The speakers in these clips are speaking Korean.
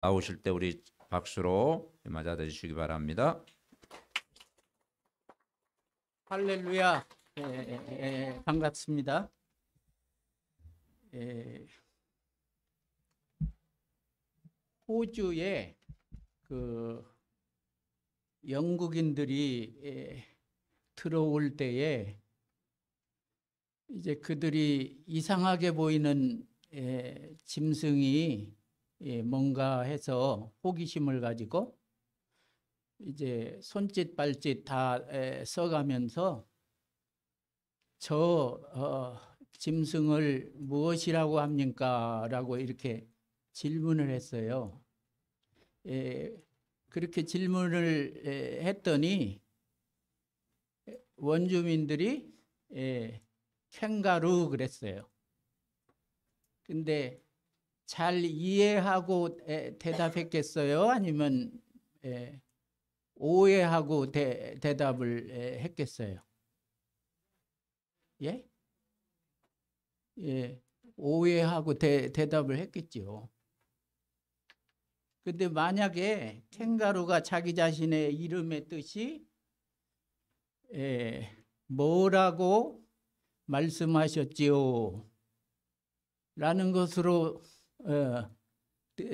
나오실 때 우리 박수로 맞아 주시기 바랍니다. 할렐루야. 반갑습니다. 호주에 그 영국인들이 들어올 때에 이제 그들이 이상하게 보이는 짐승이 뭔가 해서 호기심을 가지고 이제 손짓 발짓 다 써가면서 저 짐승을 무엇이라고 합니까? 라고 이렇게 질문을 했어요. 그렇게 질문을 했더니 원주민들이 캥거루 그랬어요. 근데 잘 이해하고 대답했겠어요? 아니면 오해하고 대답을 했겠어요? 예? 예, 오해하고 대답을 했겠죠. 근데 만약에 캥거루가 자기 자신의 이름의 뜻이 뭐라고 말씀하셨지요? 라는 것으로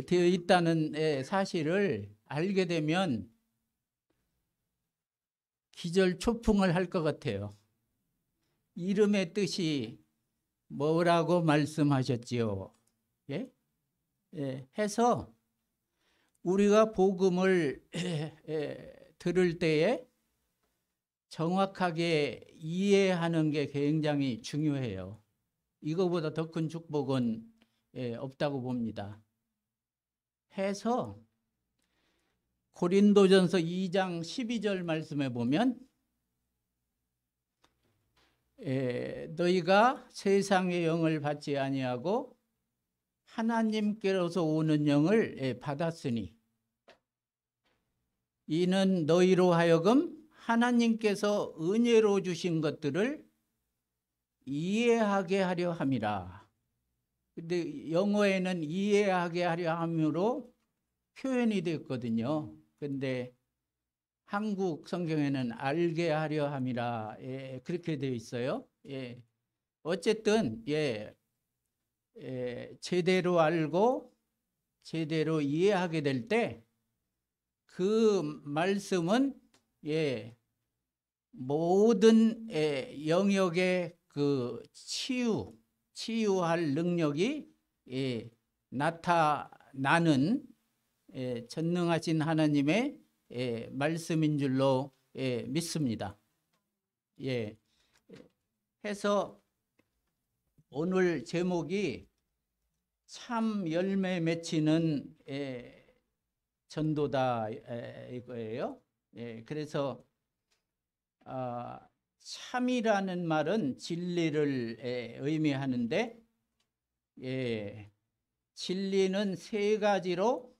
되어 있다는 사실을 알게 되면 기절초풍을 할 것 같아요. 이름의 뜻이 뭐라고 말씀하셨지요? 예? 해서 우리가 복음을 들을 때에 정확하게 이해하는 게 굉장히 중요해요. 이거보다 더 큰 축복은 없다고 봅니다. 해서 고린도전서 2장 12절 말씀에 보면 너희가 세상의 영을 받지 아니하고 하나님께로서 오는 영을 받았으니 이는 너희로 하여금 하나님께서 은혜로 주신 것들을 이해하게 하려 함이라. 근데 영어에는 이해하게 하려 함으로 표현이 됐거든요. 근데 한국 성경에는 알게 하려 함이라 그렇게 되어 있어요. 어쨌든 제대로 알고 제대로 이해하게 될 때 그 말씀은 모든 영역의 그 치유할 능력이 나타나는 전능하신 하나님의 말씀인 줄로 믿습니다. 해서 오늘 제목이 참 열매 맺히는 전도다 이거예요. 그래서 참이라는 말은 진리를 의미하는데 진리는 세 가지로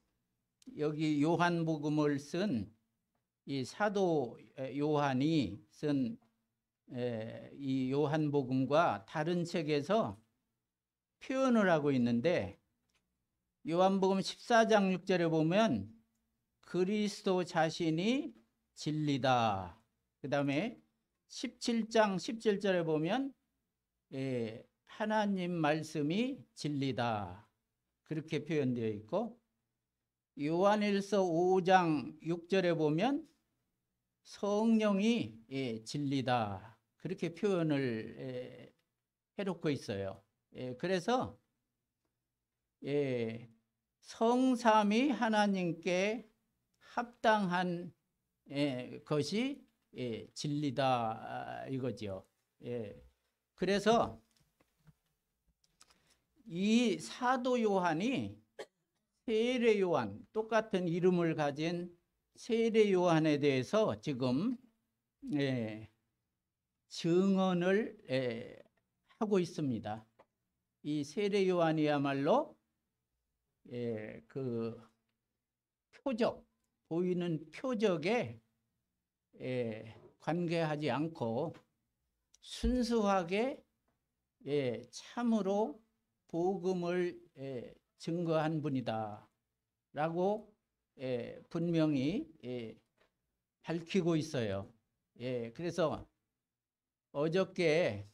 여기 요한복음을 쓴 이 사도 요한이 쓴 이 요한복음과 다른 책에서 표현을 하고 있는데 요한복음 14장 6절에 보면 그리스도 자신이 진리다. 그 다음에 17장 17절에 보면 하나님 말씀이 진리다. 그렇게 표현되어 있고 요한일서 5장 6절에 보면 성령이 진리다. 그렇게 표현을 해놓고 있어요. 그래서 성삼위 하나님께 합당한 것이 진리다 이거죠. 그래서 이 사도 요한이 세례 요한, 똑같은 이름을 가진 세례 요한에 대해서 지금 증언을 하고 있습니다. 이 세례 요한이야말로 그 표적, 보이는 표적에 관계하지 않고 순수하게 참으로 복음을 증거한 분이다. 라고 분명히 밝히고 있어요. 그래서 어저께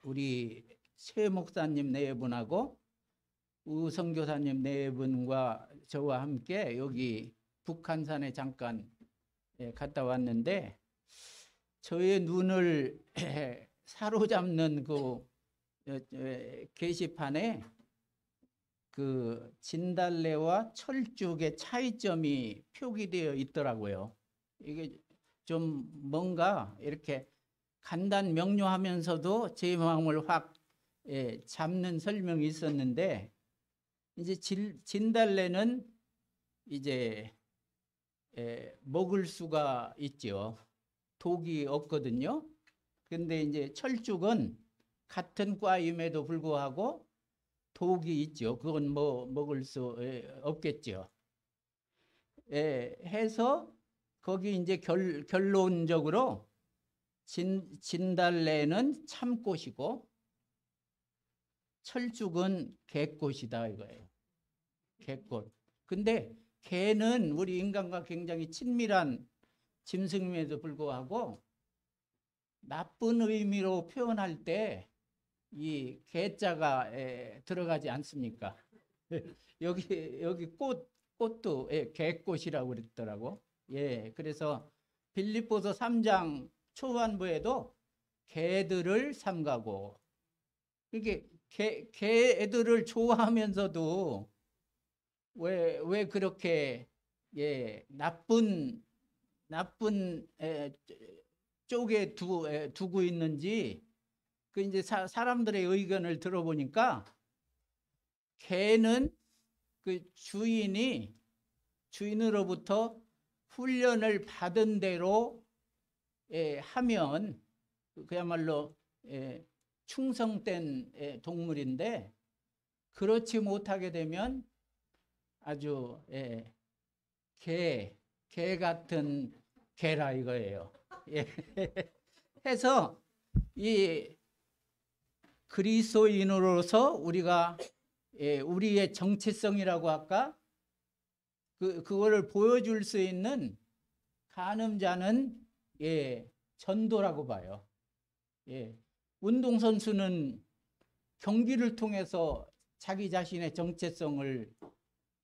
우리 최 목사님 네 분하고 우 선교사님 네 분과 저와 함께 여기 북한산에 잠깐 갔다 왔는데 저의 눈을 사로잡는 그 게시판에 그 진달래와 철쭉의 차이점이 표기되어 있더라고요. 이게 좀 뭔가 이렇게 간단 명료하면서도 제 마음을 확 잡는 설명이 있었는데, 이제 진달래는 이제 먹을 수가 있죠. 독이 없거든요. 근데 이제 철쭉은 같은 과임에도 불구하고 독이 있죠. 그건 뭐 먹을 수 없겠죠. 해서 거기 이제 결론적으로 진달래는 참꽃이고 철쭉은 개꽃이다 이거예요. 개꽃. 근데 개는 우리 인간과 굉장히 친밀한 짐승임에도 불구하고 나쁜 의미로 표현할 때 이 개자가 들어가지 않습니까? 여기 꽃도 개꽃이라고 그랬더라고. 그래서 빌립보서 3장 초반부에도 개들을 삼가고, 이게 개들을 좋아하면서도 왜 그렇게 나쁜 쪽에 두고 있는지, 그 이제 사람들의 의견을 들어보니까 개는 그 주인으로부터 훈련을 받은 대로 하면 그야말로 충성된 동물인데, 그렇지 못하게 되면 아주 개 같은 개라 이거예요. 해서 이 그리스도인으로서 우리가 우리의 정체성이라고 할까? 그거를 보여줄 수 있는 간음자는 전도라고 봐요. 운동선수는 경기를 통해서 자기 자신의 정체성을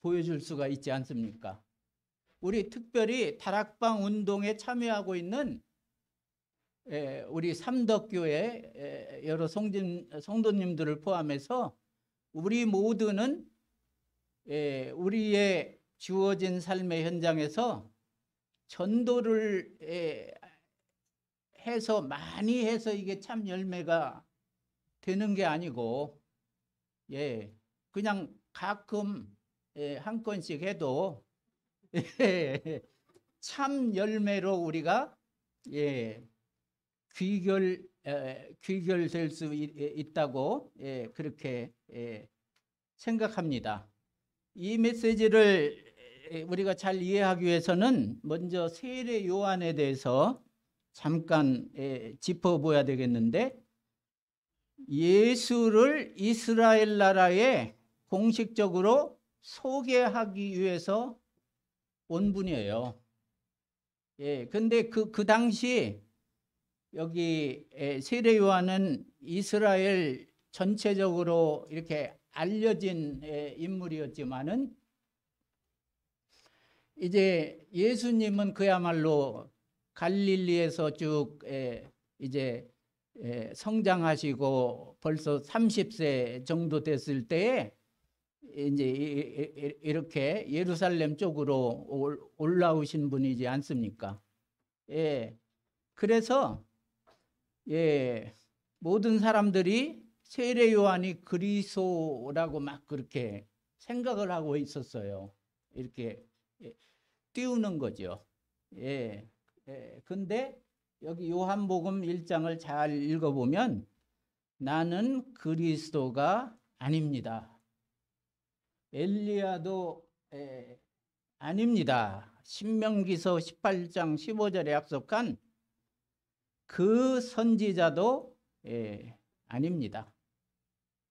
보여줄 수가 있지 않습니까? 우리 특별히 다락방 운동에 참여하고 있는 우리 삼덕교회 여러 성도님들을 포함해서 우리 모두는 우리의 주어진 삶의 현장에서 전도를 해서 많이 해서 이게 참 열매가 되는 게 아니고, 그냥 가끔 한 건씩 해도 참 열매로 우리가 귀결될 수 있다고 그렇게 생각합니다. 이 메시지를 우리가 잘 이해하기 위해서는 먼저 세례 요한에 대해서 잠깐 짚어봐야 되겠는데, 예수를 이스라엘 나라에 공식적으로 소개하기 위해서 온 분이에요. 근데 그 당시 여기 세례 요한은 이스라엘 전체적으로 이렇게 알려진 인물이었지만은, 이제 예수님은 그야말로 갈릴리에서 쭉 이제 성장하시고 벌써 30세 정도 됐을 때에 이제 이렇게 예루살렘 쪽으로 올라오신 분이지 않습니까? 그래서 모든 사람들이 세례 요한이 그리스도라고 막 그렇게 생각을 하고 있었어요. 이렇게 띄우는 거죠. 근데 여기 요한복음 1장을 잘 읽어보면 나는 그리스도가 아닙니다. 엘리야도 아닙니다. 신명기서 18장 15절에 약속한 그 선지자도 아닙니다.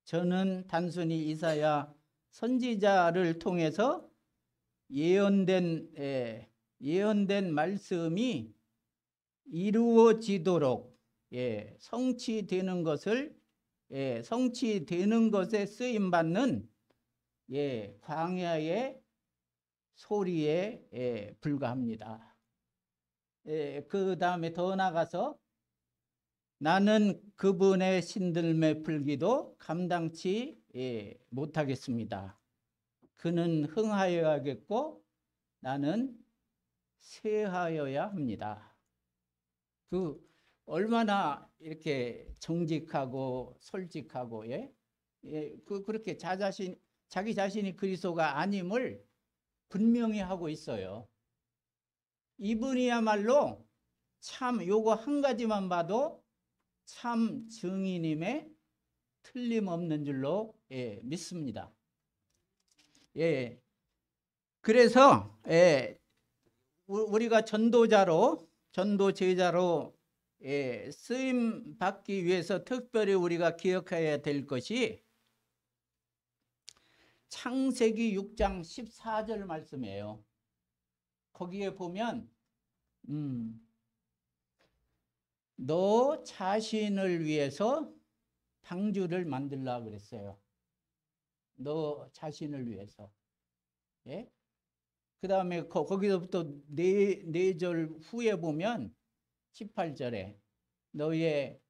저는 단순히 이사야 선지자를 통해서 예언된 말씀이 이루어지도록 성취되는 것에 쓰임 받는 광야의 소리에 불과합니다. 그 다음에 더 나가서 나는 그분의 신들매 풀기도 감당치 못하겠습니다. 그는 흥하여야겠고 나는 쇠하여야 합니다. 얼마나 이렇게 정직하고 솔직하고 그렇게 자기 자신이 그리스도가 아님을 분명히 하고 있어요. 이분이야말로 참 요거 한 가지만 봐도 참 증인임에 틀림없는 줄로 믿습니다. 그래서 우리가 전도 제자로 쓰임 받기 위해서 특별히 우리가 기억해야 될 것이 창세기 6장 14절 말씀이에요. 거기에 보면 너 자신을 위해서 방주를 만들라 그랬어요. 너 자신을 위해서. 그 다음에 거기서부터 네 절 후에 보면 18절에 너의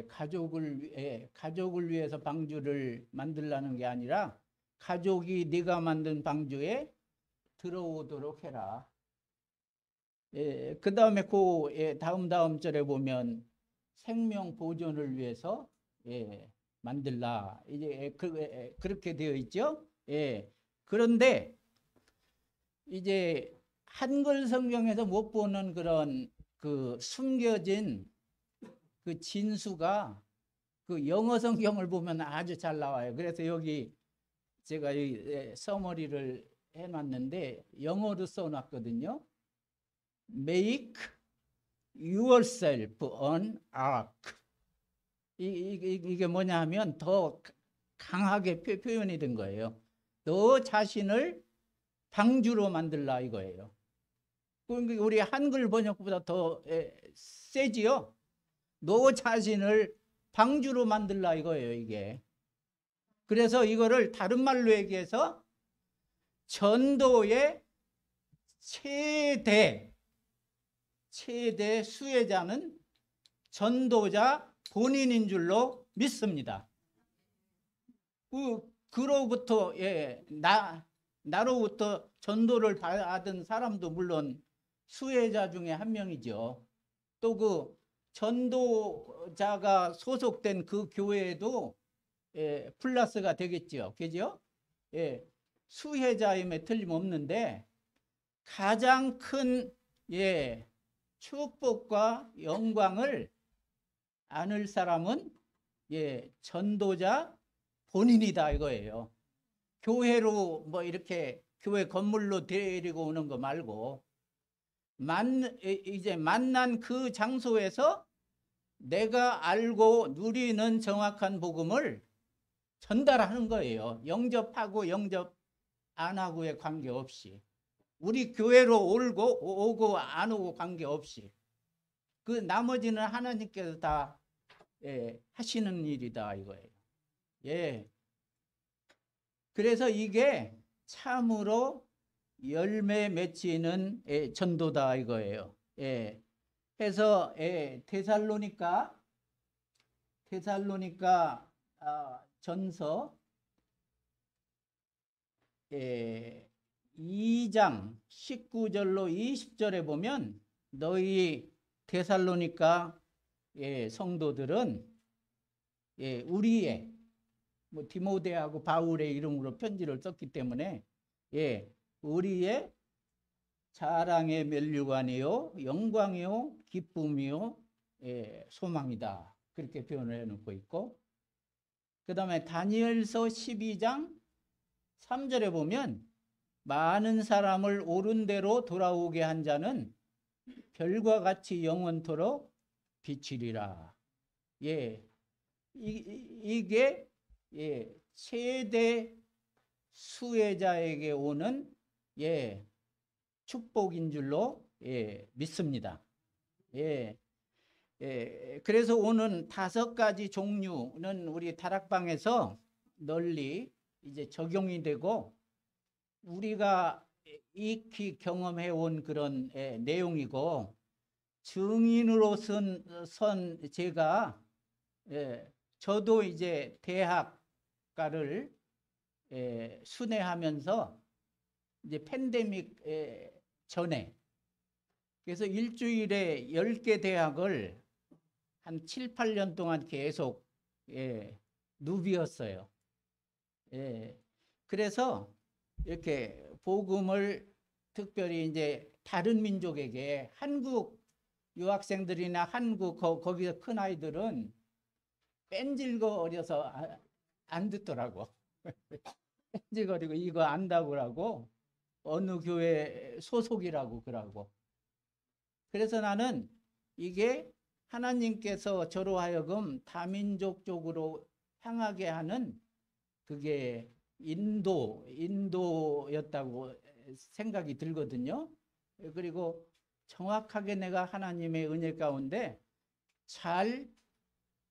가족을 위해서 방주를 만들라는 게 아니라 가족이 네가 만든 방주에 들어오도록 해라. 그 다음에 다음 절에 보면 생명 보존을 위해서 만들라. 이제 그렇게 되어 있죠. 그런데 이제 한글 성경에서 못 보는 그런 그 숨겨진 그 진수가 그 영어 성경을 보면 아주 잘 나와요. 그래서 여기 제가 이 서머리를 해놨는데 영어로 써놨거든요. Make yourself an ark. 이게 뭐냐 하면 더 강하게 표현이 된 거예요. 너 자신을 방주로 만들라 이거예요. 우리 한글 번역보다 더 세지요. 너 자신을 방주로 만들라 이거예요, 이게. 그래서 이거를 다른 말로 얘기해서 전도의 최대 수혜자는 전도자 본인인 줄로 믿습니다. 그로부터 나로부터 전도를 받은 사람도 물론 수혜자 중에 한 명이죠. 또 그 전도자가 소속된 그 교회에도 플러스가 되겠죠. 그죠? 수혜자임에 틀림없는데 가장 큰 축복과 영광을 안을 사람은 전도자 본인이다 이거예요. 교회로 뭐 이렇게 교회 건물로 데리고 오는 거 말고 이제 만난 그 장소에서 내가 알고 누리는 정확한 복음을 전달하는 거예요. 영접하고 영접 안 하고의 관계없이. 우리 교회로 오고 안 오고 관계없이. 그 나머지는 하나님께서 다 하시는 일이다 이거예요. 그래서 이게 참으로 열매 맺히는 전도다 이거예요. 해서 데살로니가 전서 2장 19절로 20절에 보면 너희 데살로니가 성도들은 우리의 디모데하고 바울의 이름으로 편지를 썼기 때문에 우리의 자랑의 면류관이요 영광이요 기쁨이요 소망이다 그렇게 표현을 해놓고 있고 그 다음에 다니엘서 12장 3절에 보면 많은 사람을 옳은 대로 돌아오게 한 자는 별과 같이 영원토록 비치리라. 이게 최대 수혜자에게 오는 축복인 줄로 믿습니다. 그래서 오는 5가지 종류는 우리 다락방에서 널리 이제 적용이 되고 우리가 익히 경험해 온 그런 내용이고 증인으로선 제가 저도 이제 대학가를 순회하면서 이제 팬데믹 전에 그래서 일주일에 10개 대학을 한 7, 8년 동안 계속 누비었어요. 그래서 이렇게 복음을 특별히 이제 다른 민족에게 한국 유학생들이나 거기서 큰 아이들은 뺀질거려서 안 듣더라고. 뺀질거리고 이거 안다고 그러고 어느 교회 소속이라고 그러고. 그래서 나는 이게 하나님께서 저로 하여금 다민족 쪽으로 향하게 하는 그게 인도였다고 생각이 들거든요. 그리고 정확하게 내가 하나님의 은혜 가운데 잘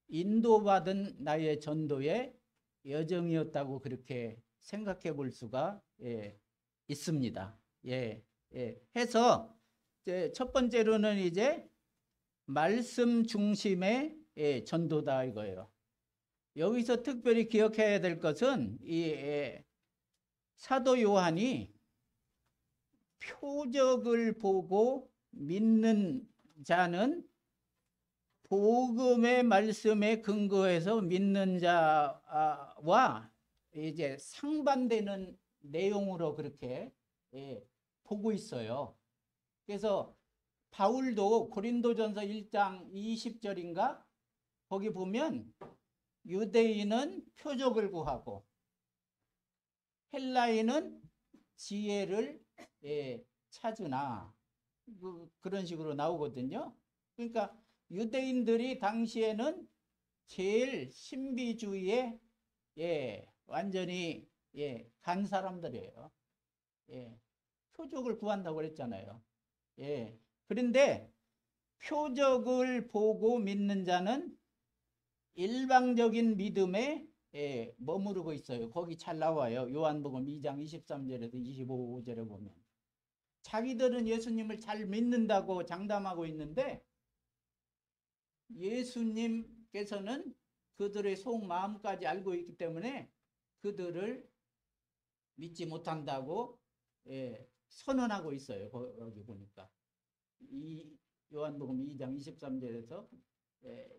인도받은 나의 전도의 여정이었다고 그렇게 생각해 볼 수가 있습니다. 해서 이제 첫 번째로는 이제 말씀 중심의 전도다 이거예요. 여기서 특별히 기억해야 될 것은 이 사도 요한이 표적을 보고 믿는 자는 복음의 말씀에 근거해서 믿는 자와 이제 상반되는 내용으로 그렇게 보고 있어요. 그래서 바울도 고린도전서 1장 20절인가 거기 보면 유대인은 표적을 구하고 헬라인은 지혜를 찾으나 그런 식으로 나오거든요. 그러니까 유대인들이 당시에는 제일 신비주의에 완전히 간 사람들이에요. 표적을 구한다고 그랬잖아요. 그런데 표적을 보고 믿는 자는 일방적인 믿음에 머무르고 있어요. 거기 잘 나와요. 요한복음 2장 23절에서 25절에 보면 자기들은 예수님을 잘 믿는다고 장담하고 있는데 예수님께서는 그들의 속마음까지 알고 있기 때문에 그들을 믿지 못한다고 선언하고 있어요. 거기 보니까 요한복음 2장 23절에서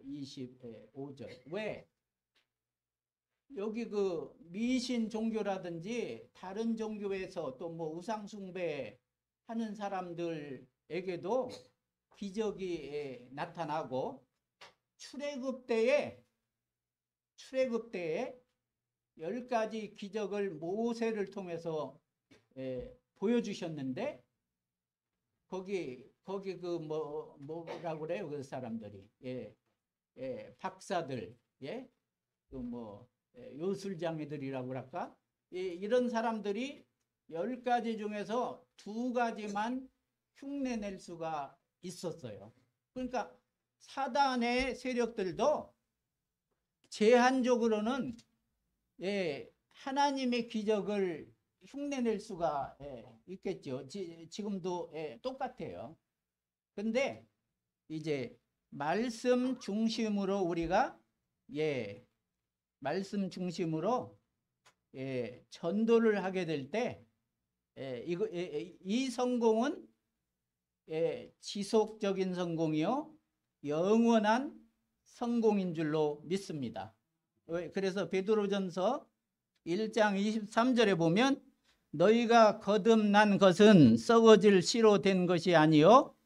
25절. 왜? 여기 그 미신 종교라든지 다른 종교에서 또 뭐 우상 숭배 하는 사람들에게도 기적이 나타나고 출애굽 때에 10가지 기적을 모세를 통해서 보여주셨는데 거기 그 뭐라고 그래요? 그 사람들이 박사들 그 뭐 요술장애들이라고 할까? 이런 사람들이 10가지 중에서 2가지만 흉내낼 수가 있었어요. 그러니까 사단의 세력들도 제한적으로는 하나님의 기적을 흉내낼 수가 있겠죠. 지금도 똑같아요. 근데 이제 말씀 중심으로 우리가 말씀 중심으로 전도를 하게 될 때 이 성공은 지속적인 성공이요 영원한 성공인 줄로 믿습니다. 그래서 베드로전서 1장 23절에 보면 너희가 거듭난 것은 썩어질 씨로 된 것이 아니요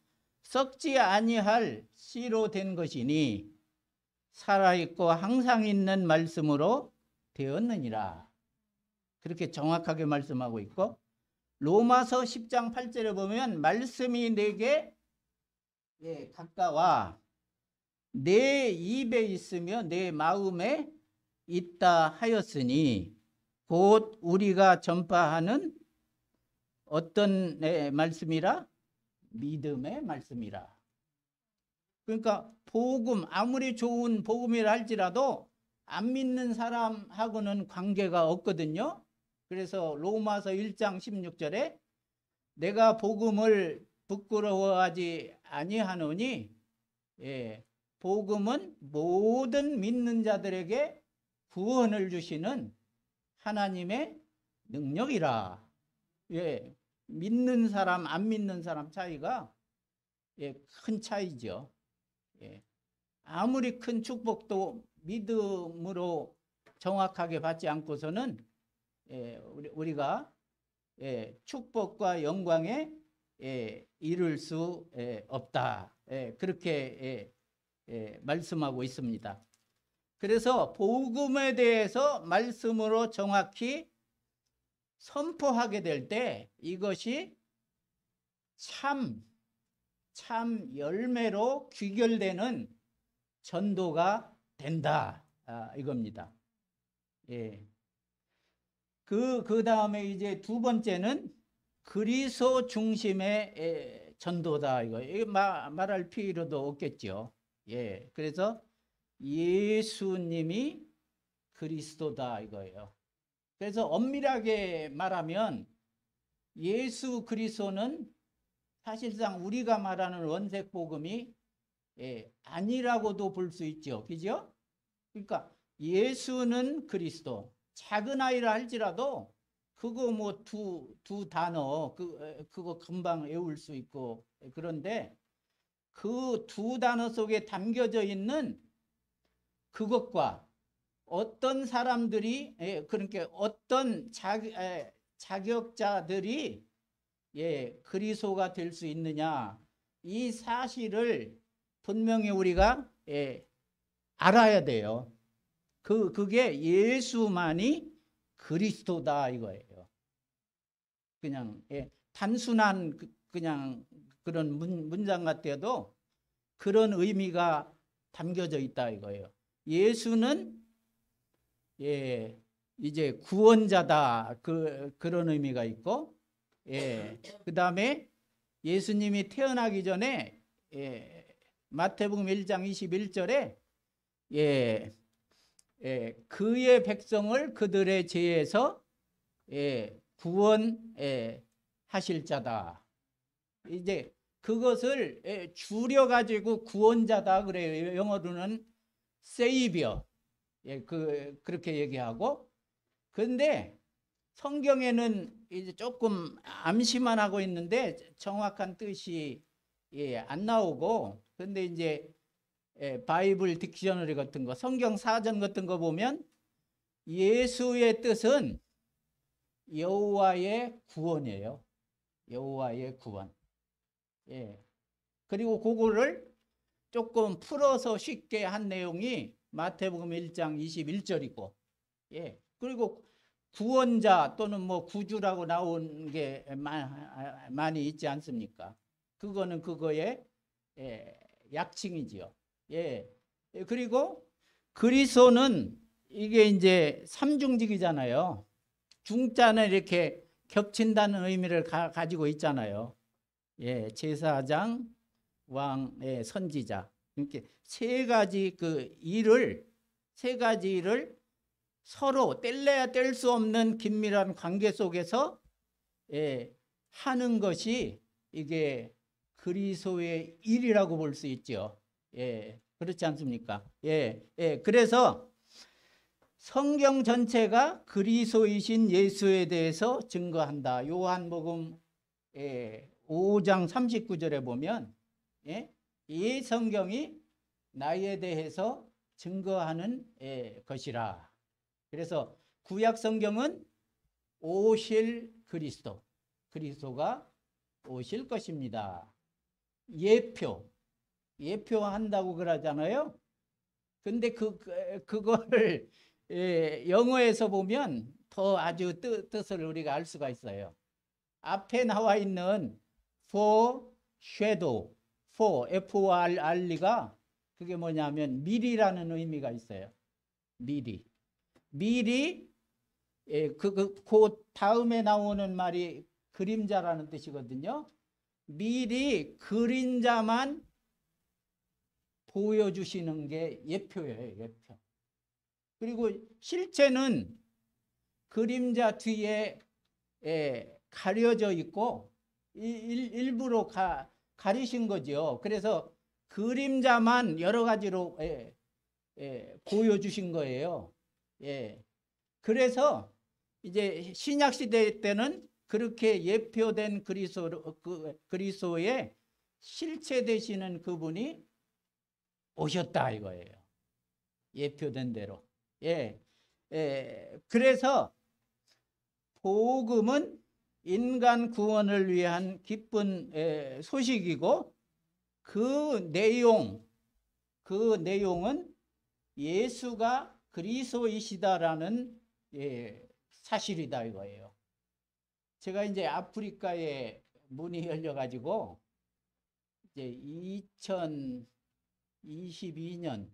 썩지 아니할 씨로 된 것이니 살아있고 항상 있는 말씀으로 되었느니라. 그렇게 정확하게 말씀하고 있고 로마서 10장 8절에 보면 말씀이 내게 가까워 내 입에 있으며 내 마음에 있다 하였으니 곧 우리가 전파하는 어떤 말씀이라? 믿음의 말씀이라. 그러니까 복음, 아무리 좋은 복음이라 할지라도 안 믿는 사람하고는 관계가 없거든요. 그래서 로마서 1장 16절에 내가 복음을 부끄러워하지 아니하노니, 복음은 모든 믿는 자들에게 구원을 주시는 하나님의 능력이라. 믿는 사람 안 믿는 사람 차이가 큰 차이죠. 아무리 큰 축복도 믿음으로 정확하게 받지 않고서는 우리가 축복과 영광에 이룰 수 없다. 그렇게 말씀하고 있습니다. 그래서 복음에 대해서 말씀으로 정확히 선포하게 될 때 이것이 참 열매로 귀결되는 전도가 된다. 이겁니다. 그 다음에 이제 두 번째는 그리스도 중심의 전도다. 이거 말할 필요도 없겠죠. 그래서 예수님이 그리스도다 이거예요. 그래서 엄밀하게 말하면 예수 그리스도는 사실상 우리가 말하는 원색 복음이 아니라고도 볼 수 있죠. 그죠? 그러니까 예수는 그리스도. 작은 아이라 할지라도 그거 뭐 두 단어 그거 금방 외울 수 있고, 그런데 그 두 단어 속에 담겨져 있는 그것과 어떤 사람들이, 그러니까 어떤 자격자들이 그리스도가 될 수 있느냐, 이 사실을 분명히 우리가 알아야 돼요. 그게 예수만이 그리스도다 이거예요. 그냥 단순한 그냥 그런 문장 같아도 그런 의미가 담겨져 있다 이거예요. 예수는 이제 구원자다, 그런 의미가 있고, 그 다음에 예수님이 태어나기 전에 마태복음 1장 21절에 그의 백성을 그들의 죄에서 구원하실 자다. 이제 그것을 줄여가지고 구원자다 그래요. 영어로는 Savior. 그렇게 얘기하고. 그런데 성경에는 이제 조금 암시만 하고 있는데 정확한 뜻이 안 나오고, 근데 이제 바이블 딕셔너리 같은 거, 성경 사전 같은 거 보면 예수의 뜻은 여호와의 구원이에요. 여호와의 구원. 그리고 그거를 조금 풀어서 쉽게 한 내용이 마태복음 1장 21절이고, 그리고 구원자 또는 뭐 구주라고 나온 게 많이 있지 않습니까? 그거는 그거의 약칭이지요. 그리고 그리스도는 이게 이제 삼중직이잖아요. 중자는 이렇게 겹친다는 의미를 가지고 있잖아요. 제사장, 왕, 선지자. 이렇게 세 가지 일을 서로 뗄래야 뗄 수 없는 긴밀한 관계 속에서 하는 것이 이게 그리스도의 일이라고 볼 수 있죠. 그렇지 않습니까? 그래서 성경 전체가 그리스도이신 예수에 대해서 증거한다. 요한복음 5장 39절에 보면 이 성경이 나에 대해서 증거하는 것이라. 그래서 구약 성경은 오실 그리스도가 오실 것입니다. 예표한다고 그러잖아요. 근데 그거를 영어에서 보면 더 아주 뜻을 우리가 알 수가 있어요. 앞에 나와 있는 foreshadow, F-O-R-R가 그게 뭐냐면 미리라는 의미가 있어요. 미리 그 다음에 나오는 말이 그림자라는 뜻이거든요. 미리 그림자만 보여주시는 게 예표예요, 예표. 그리고 실체는 그림자 뒤에 가려져 있고 일부러 가리신 거죠. 그래서 그림자만 여러 가지로 보여주신 거예요. 그래서 이제 신약 시대 때는 그렇게 예표된 그리스도의 실체 되시는 그분이 오셨다 이거예요. 예표된 대로. 그래서 복음은 인간 구원을 위한 기쁜 소식이고 그 내용은 예수가 그리스도이시다라는 사실이다 이거예요. 제가 이제 아프리카에 문이 열려가지고 이제 2022년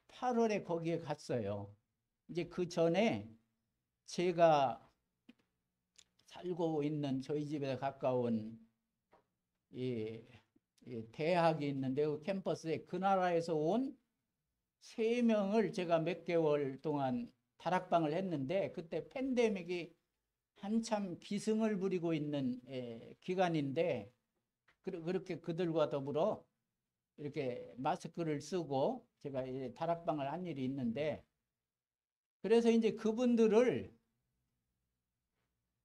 8월에 거기에 갔어요. 이제 그 전에 제가 살고 있는 저희 집에 가까운 대학이 있는데 그 캠퍼스에 그 나라에서 온 3명을 제가 몇 개월 동안 다락방을 했는데 그때 팬데믹이 한참 기승을 부리고 있는 기간인데 그렇게 그들과 더불어 이렇게 마스크를 쓰고 제가 다락방을 한 일이 있는데 그래서 이제 그분들을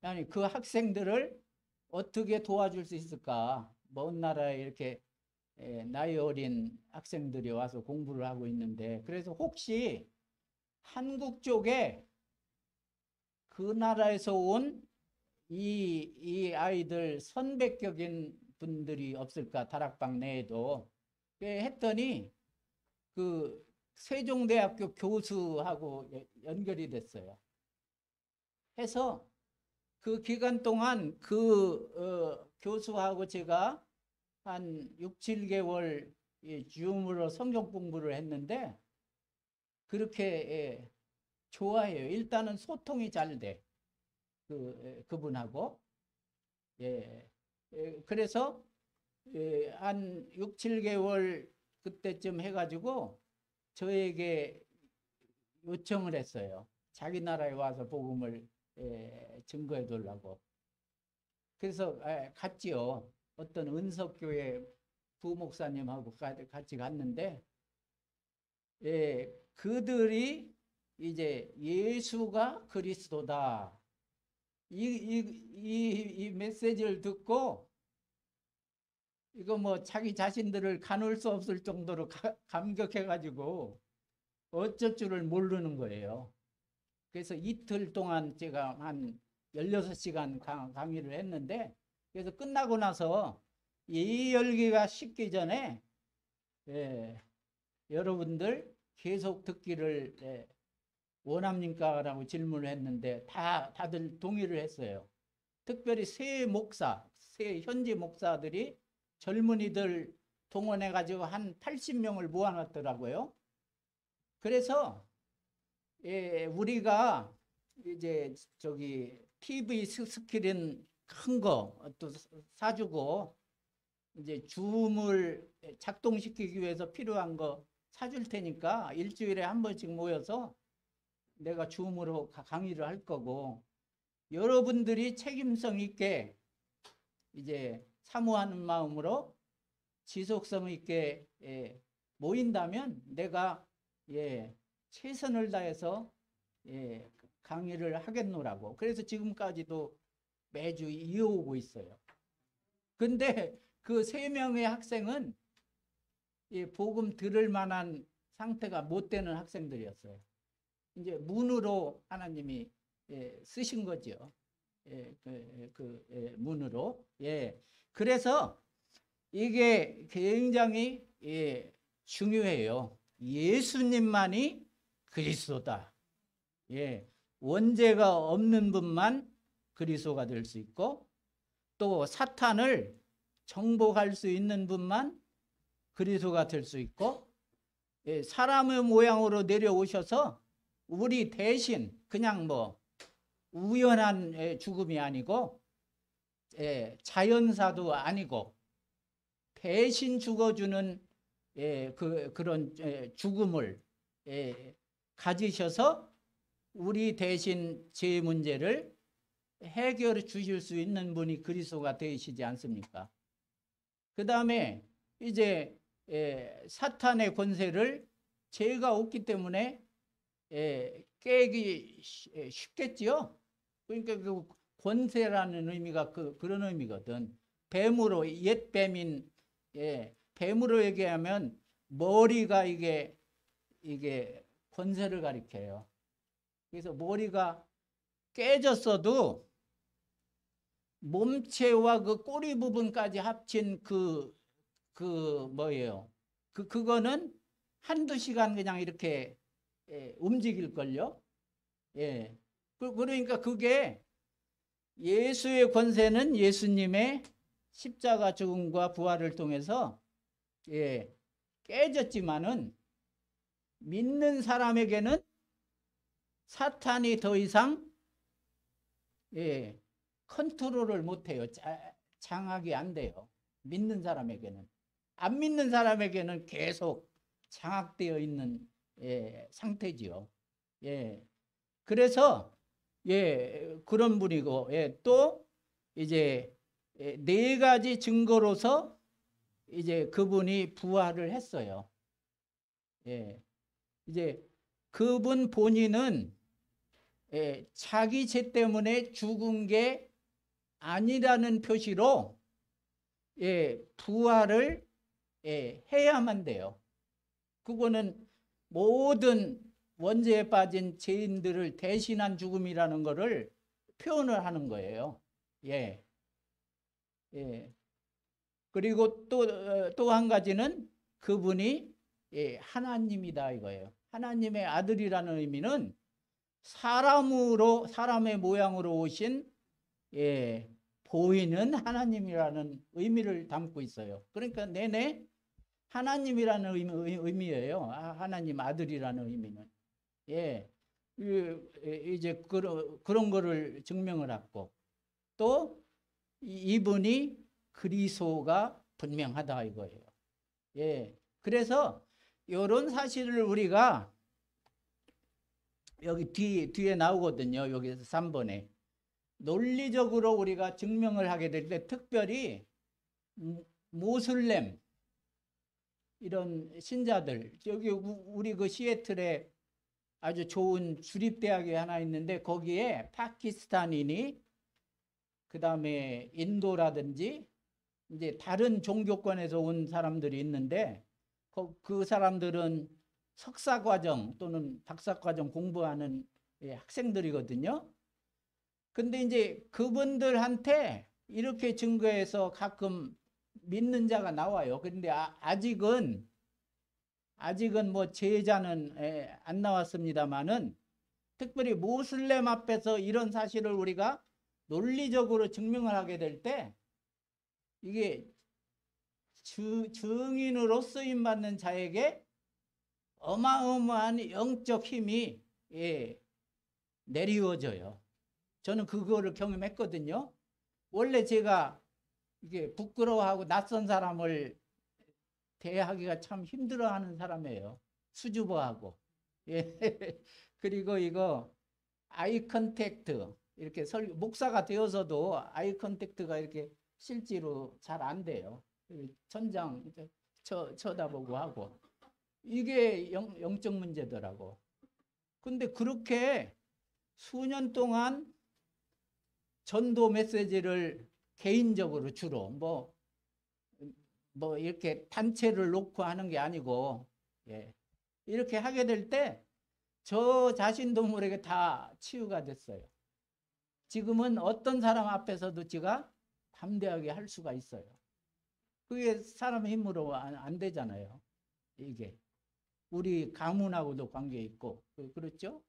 아니 그 학생들을 어떻게 도와줄 수 있을까? 먼 나라에 이렇게 나이 어린 학생들이 와서 공부를 하고 있는데 그래서 혹시 한국 쪽에 그 나라에서 온 이 아이들 선배격인 분들이 없을까? 다락방 내에도 했더니 그 세종대학교 교수하고 연결이 됐어요. 해서 그 기간 동안 교수하고 제가 한 6, 7개월 줌으로 성경 공부를 했는데 그렇게 좋아해요. 일단은 소통이 잘 돼. 그분하고. 그래서 한 6, 7개월 그때쯤 해가지고 저에게 요청을 했어요. 자기 나라에 와서 복음을 증거해 달라고. 그래서 갔지요. 어떤 은석교회 부목사님하고 같이 갔는데 그들이 이제 예수가 그리스도다 이 메시지를 듣고 이거 뭐 자기 자신들을 가눌 수 없을 정도로 감격해가지고 어쩔 줄을 모르는 거예요. 그래서 이틀 동안 제가 한 16시간 강의를 했는데 그래서 끝나고 나서 이 열기가 식기 전에 여러분들 계속 듣기를 원합니까? 라고 질문을 했는데 다들 동의를 했어요. 특별히 새 현지 목사들이 젊은이들 동원해가지고 한 80명을 모아놨더라고요. 그래서 우리가 이제 저기 TV 스크린 큰 거 또 사주고 이제 줌을 작동시키기 위해서 필요한 거 사줄 테니까 일주일에 한 번씩 모여서 내가 줌으로 강의를 할 거고 여러분들이 책임성 있게 이제 사모하는 마음으로 지속성 있게 모인다면 내가 최선을 다해서 강의를 하겠노라고. 그래서 지금까지도 매주 이어오고 있어요. 근데 그 3명의 학생은 복음 들을 만한 상태가 못 되는 학생들이었어요. 이제 문으로 하나님이 쓰신 거죠. 문으로. 그래서 이게 굉장히 중요해요. 예수님만이 그리스도다. 원죄가 없는 분만 그리스도가 될 수 있고 또 사탄을 정복할 수 있는 분만 그리스도가 될 수 있고 사람의 모양으로 내려오셔서 우리 대신 그냥 뭐 우연한 죽음이 아니고 자연사도 아니고 대신 죽어주는 그런 죽음을 가지셔서 우리 대신 제 문제를 해결해 주실 수 있는 분이 그리스도가 되시지 않습니까? 그 다음에 이제 사탄의 권세를 죄가 없기 때문에 깨기 쉽겠지요. 그러니까 그 권세라는 의미가 그런 의미거든. 뱀으로 옛 뱀인 뱀으로 얘기하면 머리가 이게 권세를 가리켜요. 그래서 머리가 깨졌어도 몸체와 그 꼬리 부분까지 합친 뭐예요? 그거는 한두 시간 그냥 이렇게 움직일걸요? 예. 그러니까 그게 예수의 권세는 예수님의 십자가 죽음과 부활을 통해서 깨졌지만은 믿는 사람에게는 사탄이 더 이상 컨트롤을 못해요. 장악이 안 돼요. 믿는 사람에게는. 안 믿는 사람에게는 계속 장악되어 있는 상태지요. 그래서 그런 분이고 또 이제 네 가지 증거로서 이제 그분이 부활을 했어요. 이제 그분 본인은 자기 죄 때문에 죽은 게 아니라는 표시로 부활을 해야만 돼요. 그거는 모든 원죄에 빠진 죄인들을 대신한 죽음이라는 것을 표현을 하는 거예요. 그리고 또 한 가지는 그분이 하나님이다 이거예요. 하나님의 아들이라는 의미는 사람의 모양으로 오신 보이는 하나님이라는 의미를 담고 있어요. 그러니까 내내 하나님이라는 의미예요. 하나님 아들이라는 의미는. 이제 그런 거를 증명을 하고 또 이분이 그리스도가 분명하다 이거예요. 그래서 이런 사실을 우리가 여기 뒤에 나오거든요. 여기서 3번에 논리적으로 우리가 증명을 하게 될 때 특별히 모슬렘 이런 신자들 여기 우리 그 시애틀에 아주 좋은 주립대학이 하나 있는데 거기에 파키스탄인이 그 다음에 인도라든지 이제 다른 종교권에서 온 사람들이 있는데 그 사람들은 석사과정 또는 박사과정 공부하는 학생들이거든요. 근데 이제 그분들한테 이렇게 증거해서 가끔 믿는 자가 나와요. 그런데 아직은 뭐 제자는 안 나왔습니다만은 특별히 모슬렘 앞에서 이런 사실을 우리가 논리적으로 증명을 하게 될 때 이게 증인으로 쓰임받는 자에게 어마어마한 영적 힘이 내리워져요. 저는 그거를 경험했거든요. 원래 제가 이게 부끄러워하고 낯선 사람을 대하기가 참 힘들어하는 사람이에요. 수줍어하고. 그리고 이거 아이 컨택트 이렇게 목사가 되어서도 아이 컨택트가 이렇게 실제로 잘 안 돼요. 천장 쳐다보고 하고 이게 영적 문제더라고. 근데 그렇게 수년 동안 전도 메시지를 개인적으로 주로 뭐 이렇게 단체를 놓고 하는 게 아니고 이렇게 하게 될 때 저 자신도 모르게 다 치유가 됐어요. 지금은 어떤 사람 앞에서도 제가 담대하게 할 수가 있어요. 그게 사람의 힘으로 안 되잖아요. 이게 우리 가문하고도 관계 있고 그렇죠?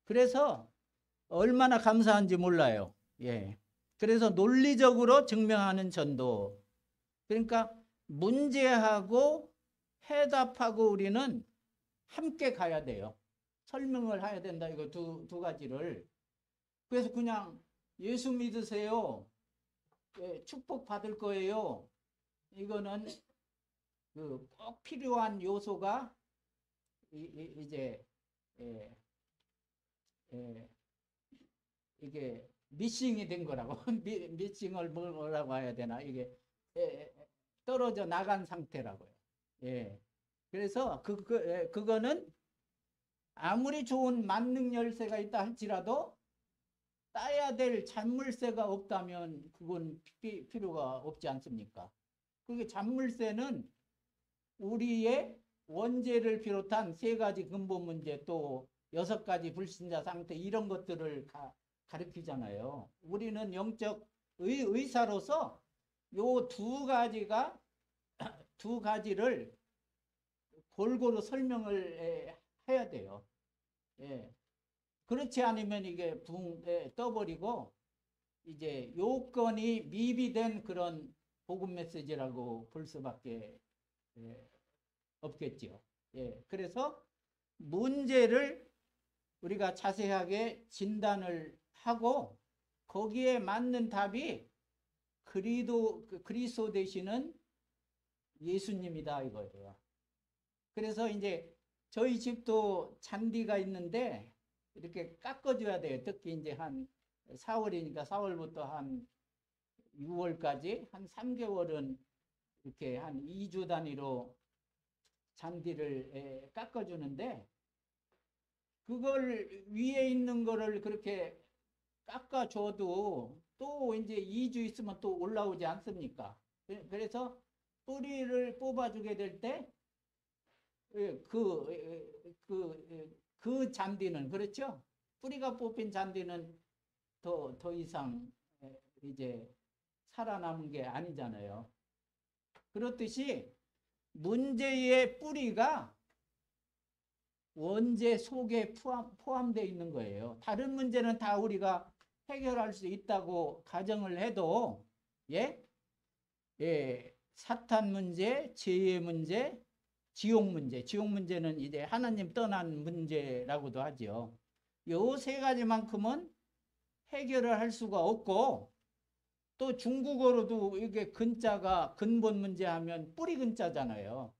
그래서 얼마나 감사한지 몰라요. 그래서 논리적으로 증명하는 전도. 그러니까 문제하고 해답하고 우리는 함께 가야 돼요. 설명을 해야 된다. 이거 두 가지를. 그래서 그냥 예수 믿으세요. 예, 축복 받을 거예요. 이거는 그 꼭 필요한 요소가 이제 예, 예, 이게 미싱이 된 거라고. 미싱을 뭐라고 해야 되나, 이게 떨어져 나간 상태라고요. 예. 그래서 그거는 아무리 좋은 만능 열쇠가 있다 할지라도 따야 될 잔물쇠가 없다면 그건 필요가 없지 않습니까? 그게 잔물쇠는 우리의 원죄를 비롯한 3가지 근본 문제, 또 6가지 불신자 상태, 이런 것들을 가르치잖아요. 우리는 영적 의사로서 요 두 가지를 골고루 설명을 해야 돼요. 예. 그렇지 않으면 이게 붕 떠버리고 이제 요건이 미비된 그런 복음 메시지라고 볼 수밖에 없겠죠. 예. 그래서 문제를 우리가 자세하게 진단을 하고 거기에 맞는 답이 그리스도 되시는 예수님이다 이거예요. 그래서 이제 저희 집도 잔디가 있는데 이렇게 깎아줘야 돼요. 특히 이제 한 4월이니까 4월부터 한 6월까지 한 3개월은 이렇게 한 2주 단위로 잔디를 깎아주는데, 그걸 위에 있는 거를 그렇게 깎아줘도 또 이제 2주 있으면 또 올라오지 않습니까? 그래서 뿌리를 뽑아주게 될 때 그 잔디는, 그렇죠? 뿌리가 뽑힌 잔디는 더 이상 이제 살아남은 게 아니잖아요. 그렇듯이 문제의 뿌리가 원죄 속에 포함되어 있는 거예요. 다른 문제는 다 우리가 해결할 수 있다고 가정을 해도, 예? 예, 사탄 문제, 죄의 문제, 지옥 문제는 이제 하나님 떠난 문제라고도 하죠. 요 3가지만큼은 해결을 할 수가 없고, 또 중국어로도 이게 근자가 근본 문제 하면 뿌리 근자잖아요.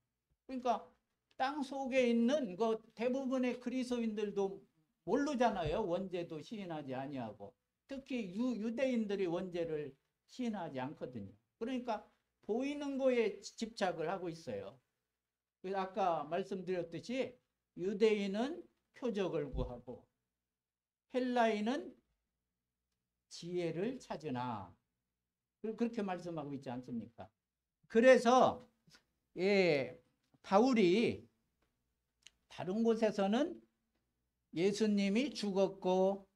그러니까 땅 속에 있는 그 대부분의 그리스도인들도 모르잖아요. 원죄도 시인하지 아니하고. 특히 유대인들이 원죄를 시인하지 않거든요. 그러니까 보이는 거에 집착을 하고 있어요. 그래서 아까 말씀드렸듯이 유대인은 표적을 구하고 헬라인은 지혜를 찾으나, 그렇게 말씀하고 있지 않습니까? 그래서 바울이 다른 곳에서는 예수님이 죽었고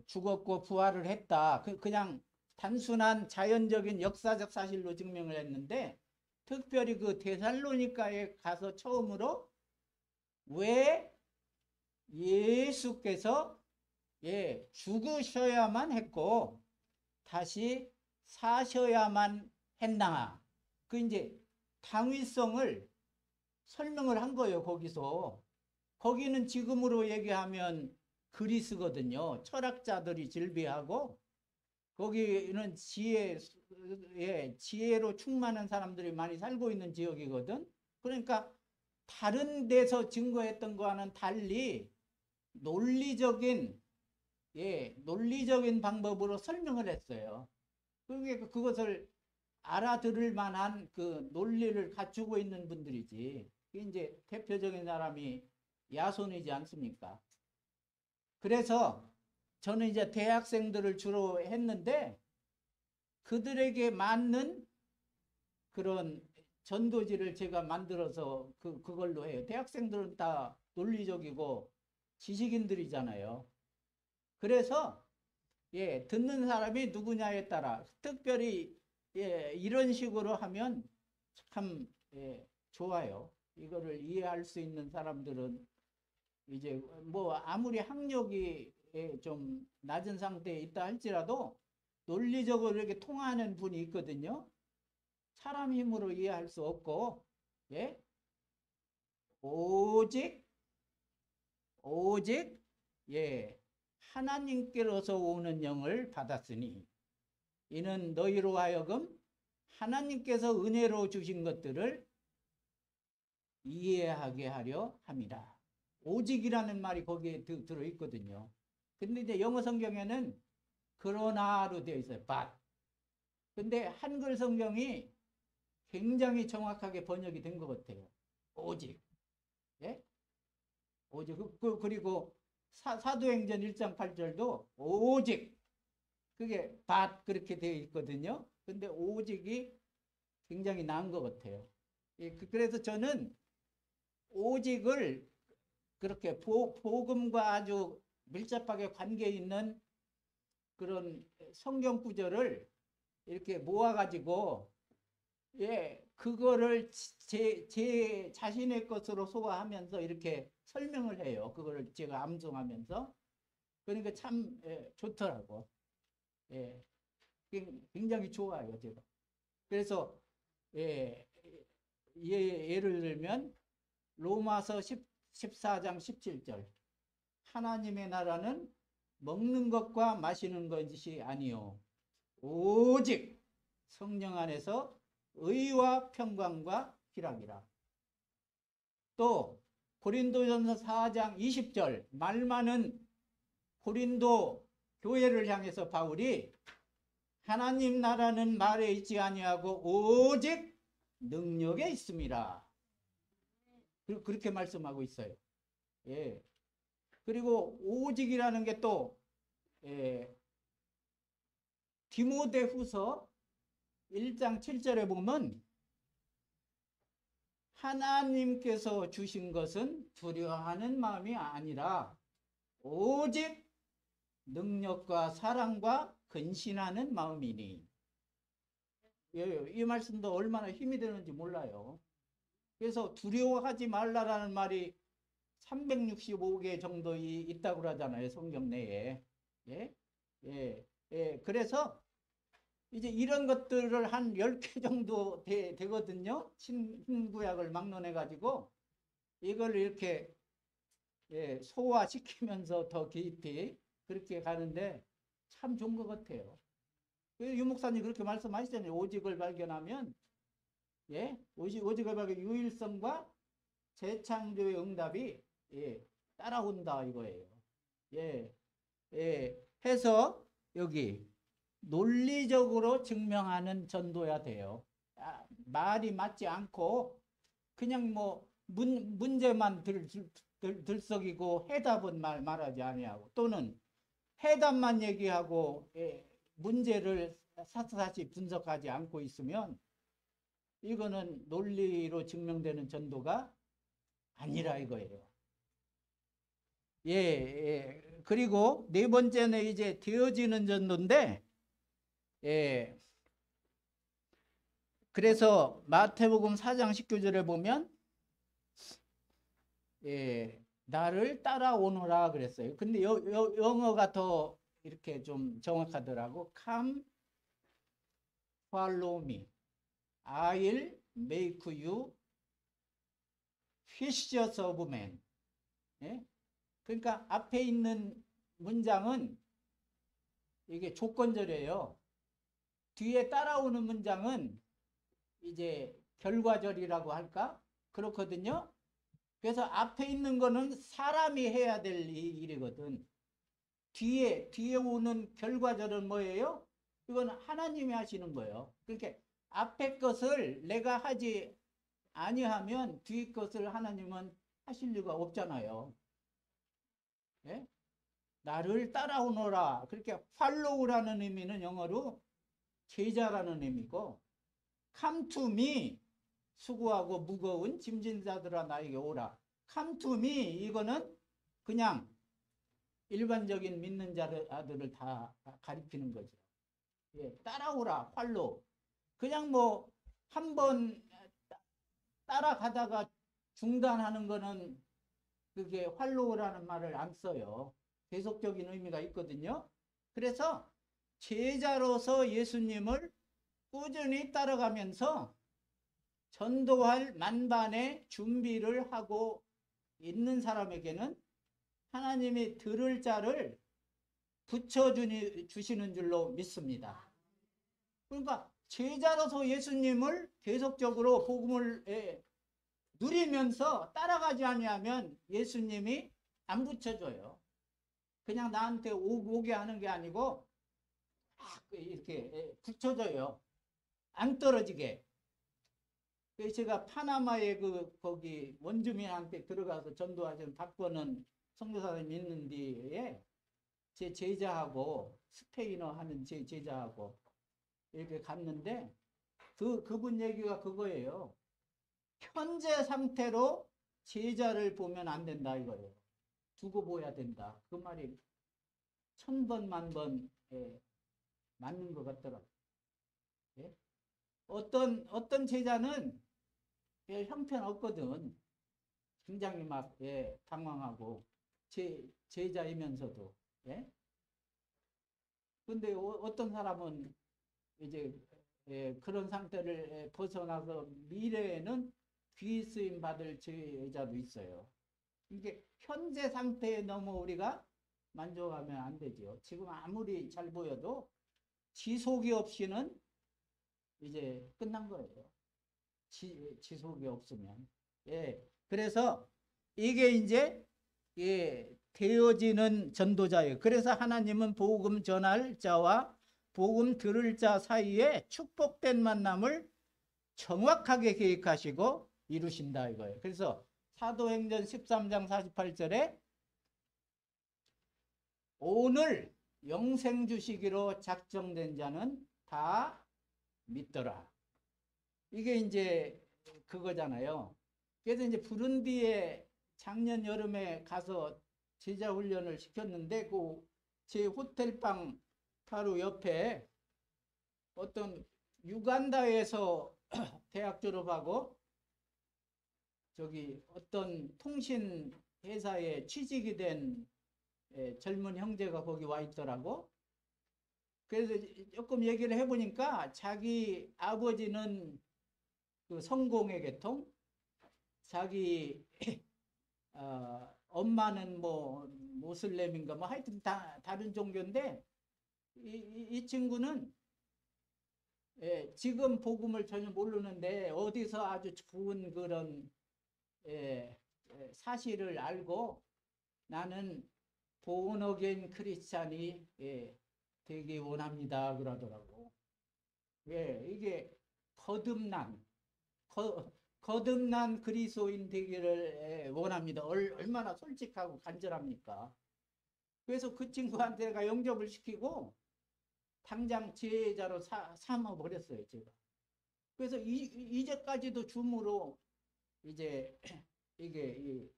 죽었고 부활을 했다, 그냥 단순한 자연적인 역사적 사실로 증명을 했는데, 특별히 그 데살로니가에 가서 처음으로 왜 예수께서 죽으셔야만 했고 다시 사셔야만 했나, 그 이제 당위성을 설명을 한 거예요. 거기는 지금으로 얘기하면 그리스거든요. 철학자들이 즐비하고, 거기는 지혜로 충만한 사람들이 많이 살고 있는 지역이거든. 그러니까 다른 데서 증거했던 거와는 달리 논리적인 방법으로 설명을 했어요. 그것을 알아들을 만한 그 논리를 갖추고 있는 분들이지. 이제 대표적인 사람이 야손이지 않습니까? 그래서 저는 이제 대학생들을 주로 했는데, 그들에게 맞는 그런 전도지를 제가 만들어서 그걸로 해요. 대학생들은 다 논리적이고 지식인들이잖아요. 그래서 듣는 사람이 누구냐에 따라 특별히 이런 식으로 하면 참 좋아요. 이거를 이해할 수 있는 사람들은 이제 뭐 아무리 학력이 좀 낮은 상태에 있다 할지라도 논리적으로 이렇게 통하는 분이 있거든요. 사람 힘으로 이해할 수 없고, 오직 오직 하나님께로서 오는 영을 받았으니 이는 너희로 하여금 하나님께서 은혜로 주신 것들을 이해하게 하려 함이라. 오직이라는 말이 거기에 들어있거든요. 근데 이제 영어 성경에는 그러나로 되어 있어요. but. 근데 한글 성경이 굉장히 정확하게 번역이 된 것 같아요. 오직. 예? 오직. 그리고 사도행전 1장 8절도 오직. 그게 but 그렇게 되어 있거든요. 근데 오직이 굉장히 나은 것 같아요. 예, 그래서 저는 오직을 그렇게 복음과 아주 밀접하게 관계 있는 그런 성경 구절을 이렇게 모아가지고 그거를 제 자신의 것으로 소화하면서 이렇게 설명을 해요. 그거를 제가 암송하면서. 그러니까 참 좋더라고. 굉장히 좋아요, 제가. 그래서 예를 들면 로마서 14장 17절 하나님의 나라는 먹는 것과 마시는 것이 아니요 오직 성령 안에서 의와 평강과 희락이라. 또 고린도전서 4장 20절 말 많은 고린도 교회를 향해서 바울이 하나님 나라는 말에 있지 아니하고 오직 능력에 있습니다. 그렇게 말씀하고 있어요. 예. 그리고 오직이라는 게 또 디모데후서 1장 7절에 보면 하나님께서 주신 것은 두려워하는 마음이 아니라 오직 능력과 사랑과 근신하는 마음이니. 이 말씀도 얼마나 힘이 되는지 몰라요. 그래서 두려워하지 말라라는 말이 365개 정도 있다고 그러잖아요. 성경 내에. 그래서 이제 이런 것들을 한 10개 정도 되거든요. 신구약을 막론해 가지고 이걸 이렇게 소화시키면서 더 깊이 그렇게 가는데 참 좋은 것 같아요. 유 목사님 그렇게 말씀하시잖아요. 오직을 발견하면 오직을 발견 유일성과 재창조의 응답이 따라온다 이거예요. 해서 여기 논리적으로 증명하는 전도야 돼요. 말이 맞지 않고 그냥 뭐 문제만 들썩이고 해답은 말하지 아니하고 또는 해답만 얘기하고 문제를 샅샅이 분석하지 않고 있으면 이거는 논리로 증명되는 전도가 아니라 이거예요. 그리고 네 번째는 이제 되어지는 전도인데, 그래서 마태복음 4장 19절에 보면, 나를 따라오너라 그랬어요. 근데 영어가 더 이렇게 좀 정확하더라고. Come, follow me. I'll make you fishers of men. 그러니까 앞에 있는 문장은 이게 조건절이에요. 뒤에 따라오는 문장은 이제 결과절이라고 할까? 그렇거든요. 그래서 앞에 있는 거는 사람이 해야 될 일이거든. 뒤에 오는 결과절은 뭐예요? 이건 하나님이 하시는 거예요. 그러니까 앞에 것을 내가 하지 아니하면 뒤에 것을 하나님은 하실 리가 없잖아요. 나를 따라오너라. 그렇게 follow라는 의미는 영어로 제자라는 의미고, come to me, 수고하고 무거운 짐진 자들아 나에게 오라. come to me, 이거는 그냥 일반적인 믿는 자들을 다 가리키는 거죠. 따라오라, 팔로. 그냥 뭐 한번 따라가다가 중단하는 거는 그게 활로우라는 말을 안 써요. 계속적인 의미가 있거든요. 그래서 제자로서 예수님을 꾸준히 따라가면서 전도할 만반의 준비를 하고 있는 사람에게는 하나님이 들을 자를 붙여주시는 줄로 믿습니다. 그러니까 제자로서 예수님을 계속적으로 복음을 누리면서 따라가지 아니하면 예수님이 안 붙여줘요. 그냥 나한테 오게 하는 게 아니고 이렇게 붙여줘요. 안 떨어지게. 그래서 제가 파나마에 거기 원주민한테 들어가서 전도하신 박건은 선교사님 있는 뒤에 제 제자하고 스페인어 하는 제 제자하고 이렇게 갔는데 그분 얘기가 그거예요. 현재 상태로 제자를 보면 안 된다 이거예요. 두고 보야 된다. 그 말이 1000번 만번 맞는 것 같더라고요. 예? 어떤 제자는 형편없거든. 굉장히 막 당황하고 제자이면서도. 예? 근데 어떤 사람은 이제 그런 상태를 벗어나서 미래에는 귀 쓰임 받을 제자도 있어요. 이게 현재 상태에 너무 우리가 만족하면 안 되죠. 지금 아무리 잘 보여도 지속이 없이는 이제 끝난 거예요. 지속이 없으면. 그래서 이게 이제 되어지는 전도자예요. 그래서 하나님은 복음 전할 자와 복음 들을 자 사이에 축복된 만남을 정확하게 계획하시고 이루신다 이거예요. 그래서 사도행전 13장 48절에 오늘 영생 주시기로 작정된 자는 다 믿더라. 이게 이제 그거잖아요. 그래서 이제 부룬디에 작년 여름에 가서 제자 훈련을 시켰는데 제 호텔방 바로 옆에 어떤 유간다에서 대학 졸업하고 저기 어떤 통신 회사에 취직이 된 젊은 형제가 거기 와 있더라고. 그래서 조금 얘기를 해보니까 자기 아버지는 그 성공의 계통, 자기 엄마는 뭐 모슬렘인가 뭐 하여튼 다른 종교인데 이 친구는 지금 복음을 전혀 모르는데 어디서 아주 좋은 그런 사실을 알고 나는 born again 크리스찬이 되기 원합니다 그러더라고. 이게 거듭난 그리스도인 되기를 원합니다. 얼마나 솔직하고 간절합니까? 그래서 그 친구한테 내가 영접을 시키고 당장 제자로 삼아버렸어요, 제가. 그래서 이제까지도 줌으로 이제 이게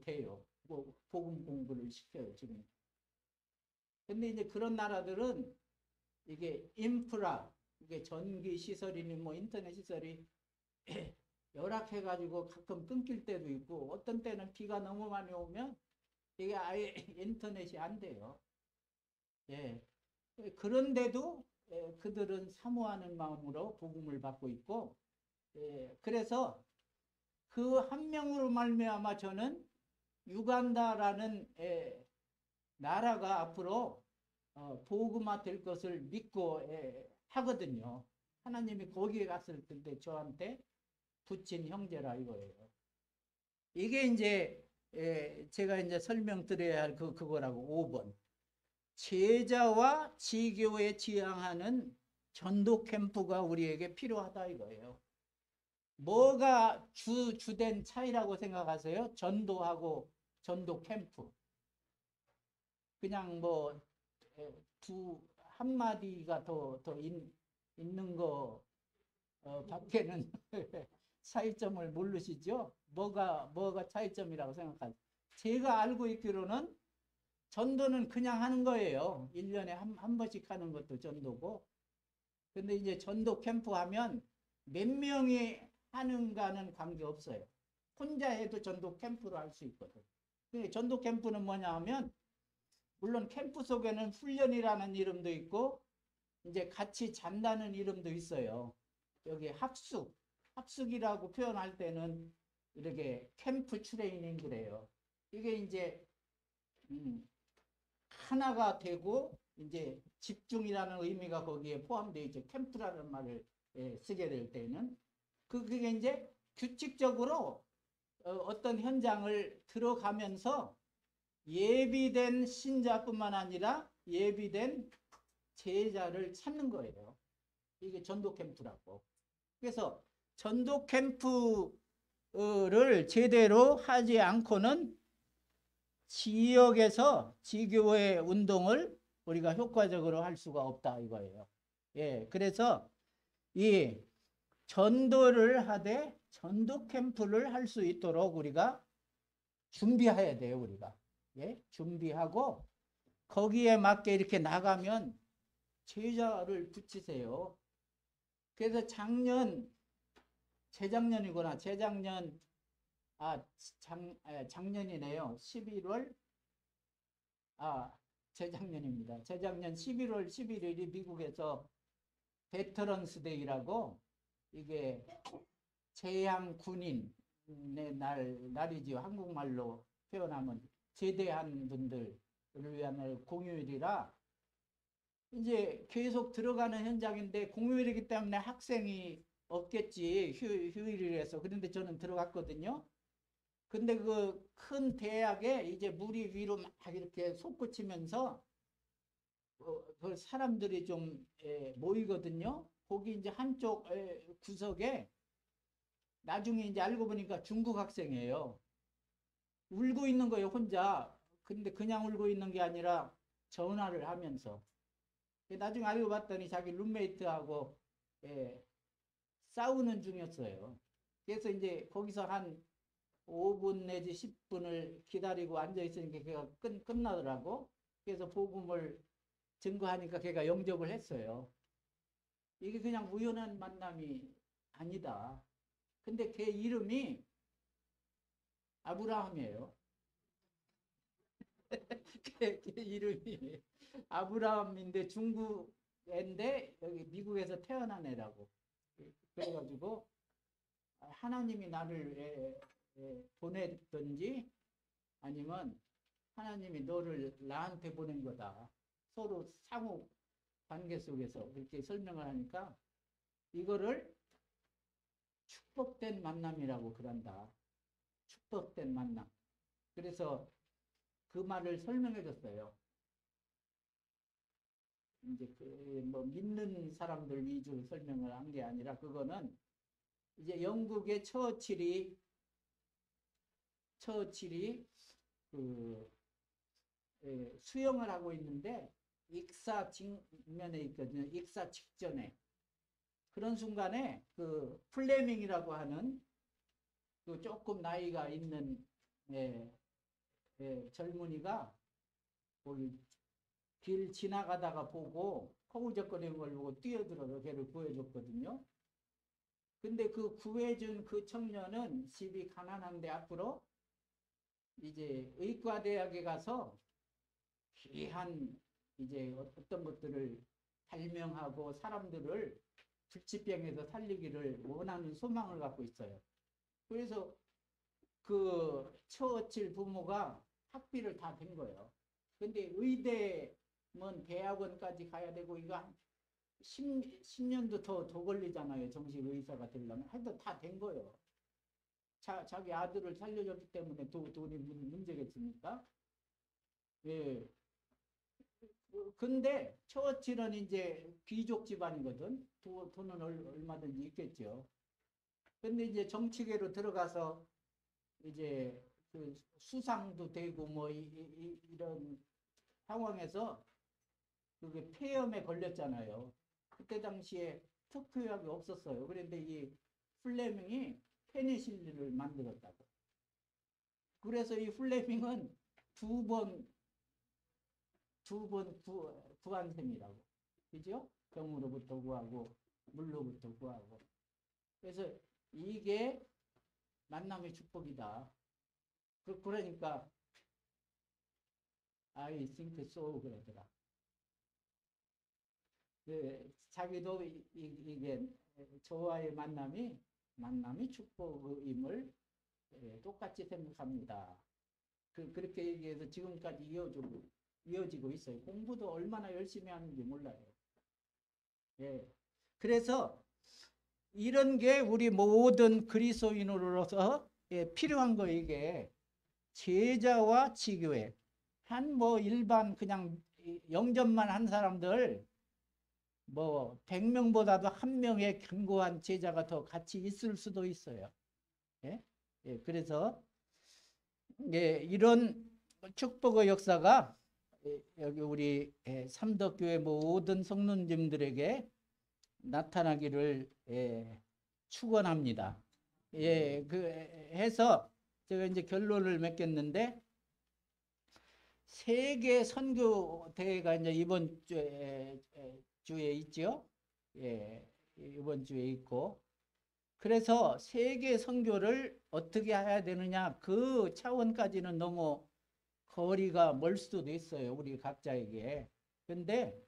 돼요. 뭐 복음 공부를 시켜요, 지금. 근데 이제 그런 나라들은 이게 인프라, 이게 전기 시설이니 뭐 인터넷 시설이 열악해가지고 가끔 끊길 때도 있고 어떤 때는 비가 너무 많이 오면 이게 아예 인터넷이 안 돼요. 그런데도 그들은 사모하는 마음으로 복음을 받고 있고 그래서 그 한 명으로 말미암아 저는 유간다라는 나라가 앞으로 복음화 될 것을 믿고 하거든요. 하나님이 거기에 갔을 텐데 저한테 붙인 형제라 이거예요. 이게 이제 제가 이제 설명드려야 할 그거라고 5번. 제자와 지교에 지향하는 전도 캠프가 우리에게 필요하다 이거예요. 뭐가 주된 차이라고 생각하세요? 전도하고 전도 캠프. 그냥 뭐 한마디가 더 있는 거 밖에는 차이점을 모르시죠? 뭐가 차이점이라고 생각하세요? 제가 알고 있기로는 전도는 그냥 하는 거예요. 1년에 한 번씩 하는 것도 전도고. 근데 이제 전도 캠프 하면 몇 명이 하는가는 관계없어요. 혼자 해도 전도 캠프로 할 수 있거든. 근데 전도 캠프는 뭐냐 하면 물론 캠프 속에는 훈련이라는 이름도 있고 이제 같이 잔다는 이름도 있어요. 여기 학숙이라고 표현할 때는 이렇게 캠프 트레이닝 그래요. 이게 이제 하나가 되고 이제 집중이라는 의미가 거기에 포함되어 있죠. 캠프라는 말을 쓰게 될 때는 그게 이제 규칙적으로 어떤 현장을 들어가면서 예비된 신자뿐만 아니라 예비된 제자를 찾는 거예요. 이게 전도 캠프라고. 그래서 전도 캠프를 제대로 하지 않고는 지역에서 지교회 운동을 우리가 효과적으로 할 수가 없다 이거예요. 예, 그래서 이 전도를 하되 전도 캠프를 할 수 있도록 우리가 준비해야 돼요. 우리가 준비하고 거기에 맞게 이렇게 나가면 제자를 붙이세요. 그래서 재작년이구나. 작년이네요. 11월, 재작년입니다. 재작년 11월 11일이 미국에서 베터런스 데이라고 이게 제향 군인의 날이지요. 한국말로 표현하면 제대한 분들을 위한 공휴일이라 이제 계속 들어가는 현장인데 공휴일이기 때문에 학생이 없겠지. 휴일이라서. 그런데 저는 들어갔거든요. 근데 그 큰 대학에 이제 물이 위로 막 이렇게 솟구치면서 그 사람들이 좀 모이거든요. 거기 이제 한쪽 구석에 나중에 이제 알고 보니까 중국 학생이에요. 울고 있는 거예요, 혼자. 근데 그냥 울고 있는 게 아니라 전화를 하면서. 나중에 알고 봤더니 자기 룸메이트하고 싸우는 중이었어요. 그래서 이제 거기서 한 5분 내지 10분을 기다리고 앉아있으니까 걔가 끝나더라고. 그래서 복음을 증거하니까 걔가 영접을 했어요. 이게 그냥 우연한 만남이 아니다. 근데 걔 이름이 아브라함이에요. 걔 이름이 아브라함인데 중국 애인데 여기 미국에서 태어난 애라고. 그래가지고 하나님이 나를 보냈든지 아니면 하나님이 너를 나한테 보낸 거다. 서로 상호 관계 속에서 그렇게 설명을 하니까 이거를 축복된 만남이라고 그런다. 축복된 만남. 그래서 그 말을 설명해 줬어요. 이제 뭐 믿는 사람들 위주로 설명을 한 게 아니라 그거는 이제 영국의 처칠이 그 수영을 하고 있는데 익사 직면에 있거든요. 익사 직전에 그런 순간에 그 플레밍이라고 하는 그 조금 나이가 있는 젊은이가 거기 길 지나가다가 보고 허우적거리는 걸 보고 뛰어들어서 걔를 구해줬거든요. 근데 그 구해준 그 청년은 집이 가난한데 앞으로 이제 의과대학에 가서 귀한 이제 어떤 것들을 발명하고 사람들을 불치병에서 살리기를 원하는 소망을 갖고 있어요. 그래서 그 처칠 부모가 학비를 다 댄 거예요. 근데 의대면 대학원까지 가야 되고 이거 한 10년도 더 걸리잖아요. 정식 의사가 되려면. 하여튼 다 된 거예요. 자기 아들을 살려줬기 때문에 돈이 문제겠습니까? 예. 근데 처칠은 이제 귀족 집안이거든. 돈은 얼마든지 있겠죠. 근데 이제 정치계로 들어가서 이제 그 수상도 되고 뭐 이런 상황에서 그게 폐렴에 걸렸잖아요. 그때 당시에 특효약이 없었어요. 그런데 이 플레밍이 페니실린을 만들었다고. 그래서 이 플레밍은 두 번 구한 셈이라고. 그죠? 병으로부터 구하고 물로부터 구하고. 그래서 이게 만남의 축복이다. 그러니까 I think so 그러더라. 자기도 이게 저와의 만남이 축복임을 똑같이 생각합니다. 그렇게 얘기해서 지금까지 이어지고 있어요. 공부도 얼마나 열심히 하는지 몰라요. 예. 그래서 이런 게 우리 모든 그리스도인으로서 필요한 거. 이게 제자와 지교회 한 뭐 일반 그냥 영접만 한 사람들 뭐 100명보다도 한 명의 견고한 제자가 더 같이 있을 수도 있어요. 예? 예, 그래서 예, 이런 축복의 역사가 여기 우리 삼덕교회 모든 성도님들에게 나타나기를 축원합니다. 예, 그 해서 제가 이제 결론을 맺겠는데, 세계 선교 대회가 이제 이번 주에 있죠. 예, 이번 주에 있고, 그래서 세계 선교를 어떻게 해야 되느냐, 그 차원까지는 너무 거리가 멀 수도 있어요, 우리 각자에게. 근데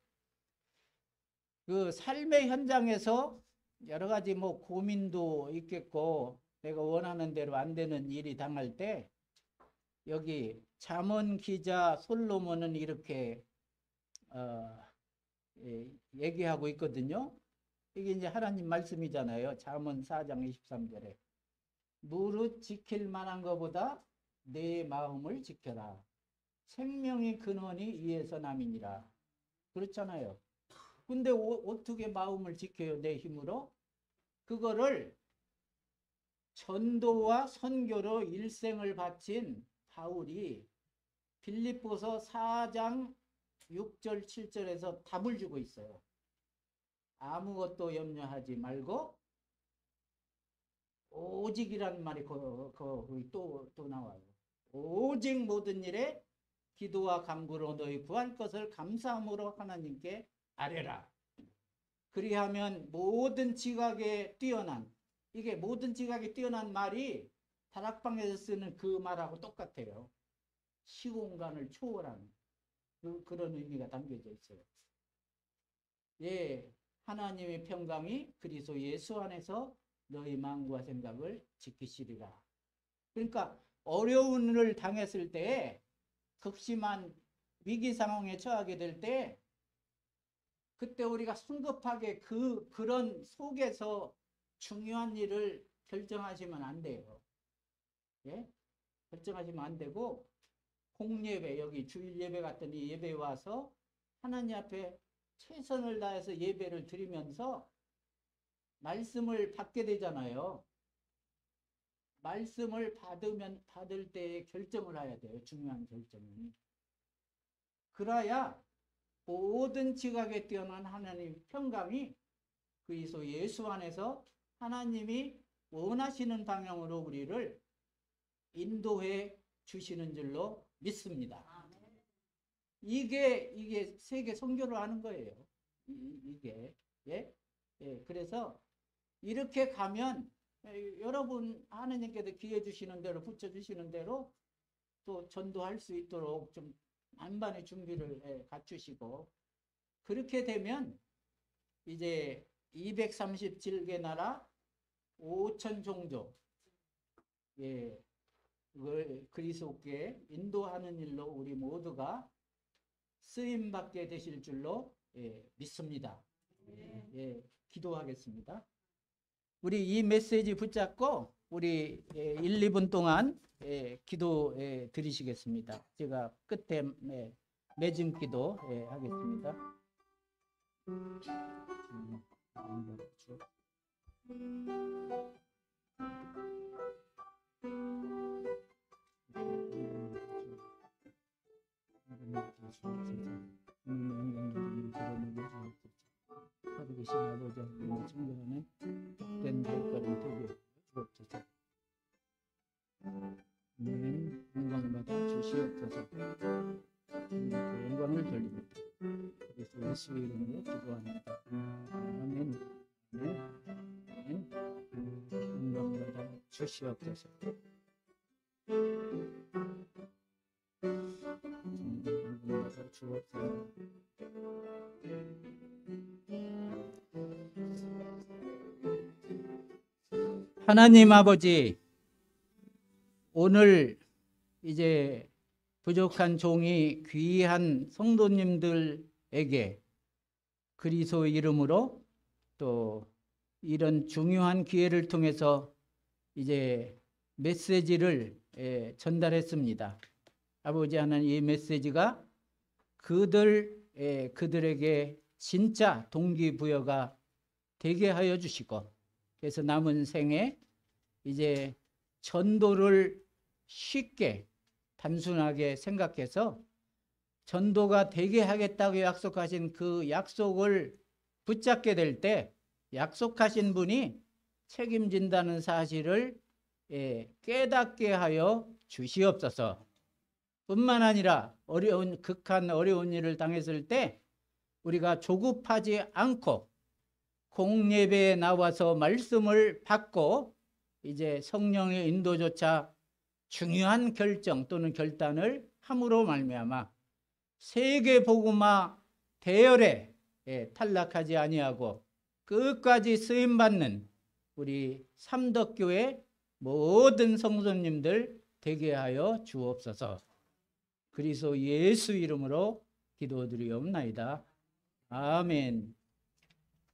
그 삶의 현장에서 여러 가지 뭐 고민도 있겠고, 내가 원하는 대로 안 되는 일이 당할 때, 여기 잠언 기자 솔로몬은 이렇게 얘기하고 있거든요. 이게 이제 하나님 말씀이잖아요. 잠언 4장 23절에 무릇 지킬 만한 것보다 내 마음을 지켜라. 생명의 근원이 이에서 남이니라. 그렇잖아요. 근데 어떻게 마음을 지켜요? 내 힘으로? 그거를 전도와 선교로 일생을 바친 바울이 빌립보서 4장 6절 7절에서 답을 주고 있어요. 아무것도 염려하지 말고 오직이란 말이 거기 또 나와요. 오직 모든 일에 기도와 간구로 너희 구할 것을 감사함으로 하나님께 아뢰라. 그리하면 모든 지각에 뛰어난, 이게 모든 지각에 뛰어난 말이 다락방에서 쓰는 그 말하고 똑같아요. 시공간을 초월하는 그런 의미가 담겨져 있어요. 예, 하나님의 평강이 그리스도 예수 안에서 너희 마음과 생각을 지키시리라. 그러니까 어려운 일을 당했을 때, 극심한 위기 상황에 처하게 될 때, 그때 우리가 성급하게 그런 속에서 중요한 일을 결정하시면 안 돼요. 예? 결정하시면 안 되고, 공예배, 여기 주일 예배 같은 이 예배 와서 하나님 앞에 최선을 다해서 예배를 드리면서 말씀을 받게 되잖아요. 말씀을 받을 때 결정을 해야 돼요. 중요한 결정은. 그래야 모든 지각에 뛰어난 하나님의 평강이 그리스도 예수 안에서 하나님이 원하시는 방향으로 우리를 인도해 주시는 줄로 믿습니다. 이게 세계 선교를 하는 거예요. 이게. 예? 예, 그래서 이렇게 가면 여러분 하나님께서 기회 주시는 대로, 붙여주시는 대로 또 전도할 수 있도록 좀 만반의 준비를 갖추시고, 그렇게 되면 이제 237개 나라 5천 종족, 예, 그걸 그리스도께 인도하는 일로 우리 모두가 쓰임받게 되실 줄로 믿습니다. 예, 기도하겠습니다. 우리 이 메시지 붙잡고 우리 1, 2분 동안 기도 드리시겠습니다. 제가 끝에 맺은 기도 하겠습니다. 살아계신 아버지 하나님의 존경하는 복된 발걸음 되게 주옵소서. 영광받아 주시옵소서. 영광을 돌립니다. 그래서 예수의 이름으로 기도합니다. 아멘. 아멘. 영광받아 주시옵소서. 영광받아 주옵소서. 하나님 아버지, 오늘 이제 부족한 종이 귀한 성도님들에게 그리스도 이름으로 또 이런 중요한 기회를 통해서 이제 메시지를 전달했습니다. 아버지 하나님, 이 메시지가 그들에게 진짜 동기부여가 되게 하여 주시고, 그래서 남은 생에 이제 전도를 쉽게 단순하게 생각해서 전도가 되게 하겠다고 약속하신 그 약속을 붙잡게 될 때 약속하신 분이 책임진다는 사실을 깨닫게 하여 주시옵소서. 뿐만 아니라 극한 어려운 일을 당했을 때 우리가 조급하지 않고 공예배에 나와서 말씀을 받고 이제 성령의 인도조차 중요한 결정 또는 결단을 함으로 말미암아 세계 복음화 대열에 탈락하지 아니하고 끝까지 쓰임 받는 우리 삼덕교회 모든 성도님들 되게 하여 주옵소서. 그리스도 예수 이름으로 기도드리옵나이다. 아멘.